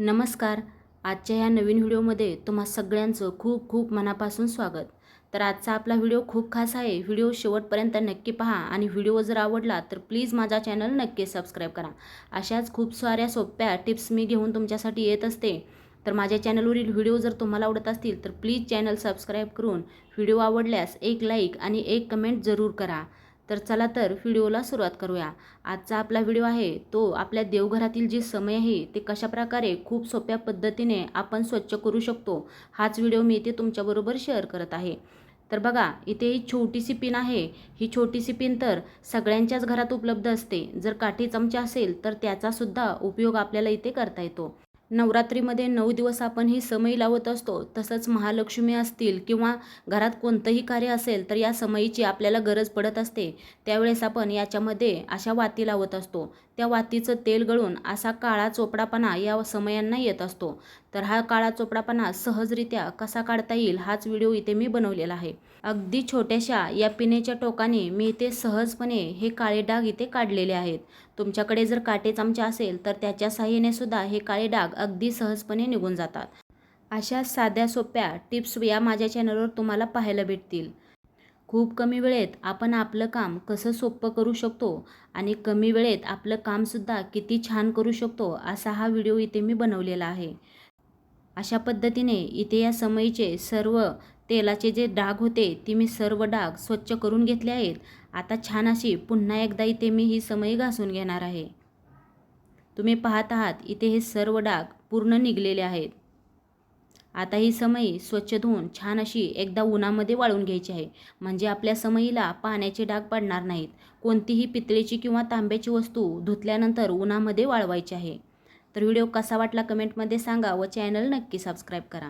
नमस्कार. आजच्या या नवीन व्हिडिओमध्ये तुम्हा सगळ्यांचं खूप खूप मनापासून स्वागत. तर आजचा आपला व्हिडिओ खूप खास आहे. व्हिडिओ शेवटपर्यंत नक्की पहा आणि व्हिडिओ जर आवडला तर प्लीज माझा चॅनल नक्की सबस्क्राईब करा. अशाच खूप साऱ्या सोप्या टिप्स मी घेऊन तुमच्यासाठी येत असते. तर माझ्या चॅनलवरील व्हिडिओ जर तुम्हाला आवडत असतील तर प्लीज चॅनल सबस्क्राईब करून व्हिडिओ आवडल्यास एक लाईक आणि एक कमेंट जरूर करा. तर चला तर व्हिडिओला सुरुवात करूया. आजचा आपला व्हिडिओ आहे तो आपल्या देवघरातील जी समय आहे ते कशाप्रकारे खूप सोप्या पद्धतीने आपण स्वच्छ करू शकतो, हाच व्हिडिओ मी इथे तुमच्याबरोबर शेअर करत आहे. तर बघा, इथे ही छोटीशी पिन आहे. ही छोटीशी पिन तर सगळ्यांच्याच घरात उपलब्ध असते. जर काठी चमचा असेल तर त्याचासुद्धा उपयोग आपल्याला इथे करता येतो. नवरात्रीमध्ये 9 दिवस आपण ही समई लावत असतो. तसंच महालक्ष्मी असतील किंवा घरात कोणतंही कार्य असेल तर या समईची आपल्याला गरज पडत असते. त्यावेळेस आपण याच्यामध्ये अशा वाती लावत असतो. त्या वातीचं तेल गळून असा काळा चोपडापणा या समयांना येत असतो. तर हा काळा चोपडापणा सहजरित्या कसा काढता येईल हाच व्हिडिओ इथे मी बनवलेला आहे. अगदी छोट्याशा या पिनेच्या टोकाने मी इथे सहजपणे हे काळे डाग इथे काढलेले आहेत. तुमच्याकडे जर काटे चमचा असेल तर त्याच्या साहाय्याने सुद्धा हे काळे डाग अगदी सहजपणे निघून जातात. अशा साध्या सोप्या टिप्स या माझ्या चॅनलवर तुम्हाला पाहायला भेटतील. खूप कमी वेळेत आपण आपलं काम कसं सोपं करू शकतो आणि कमी वेळेत आपलं कामसुद्धा किती छान करू शकतो असा हा व्हिडिओ इथे मी बनवलेला आहे. अशा पद्धतीने इथे या समईचे सर्व तेलाचे जे डाग होते ती मी सर्व डाग स्वच्छ करून घेतले आहेत. आता छान अशी पुन्हा एकदा इथे मी ही समई घासून घेणार आहे. तुम्ही पाहत आहात इथे हे सर्व डाग पूर्ण निघलेले आहेत. आता ही समई स्वच्छ धुवून छान अशी एकदा उन्हामध्ये वाळून घ्यायची आहे. म्हणजे आपल्या समईला पाण्याचे डाग पडणार नाहीत. कोणतीही पितळेची किंवा तांब्याची वस्तू धुतल्यानंतर उन्हामध्ये वाळवायची आहे. तर व्हिडिओ कसा वाटला कमेंटमध्ये सांगा व चॅनल नक्की सबस्क्राईब करा.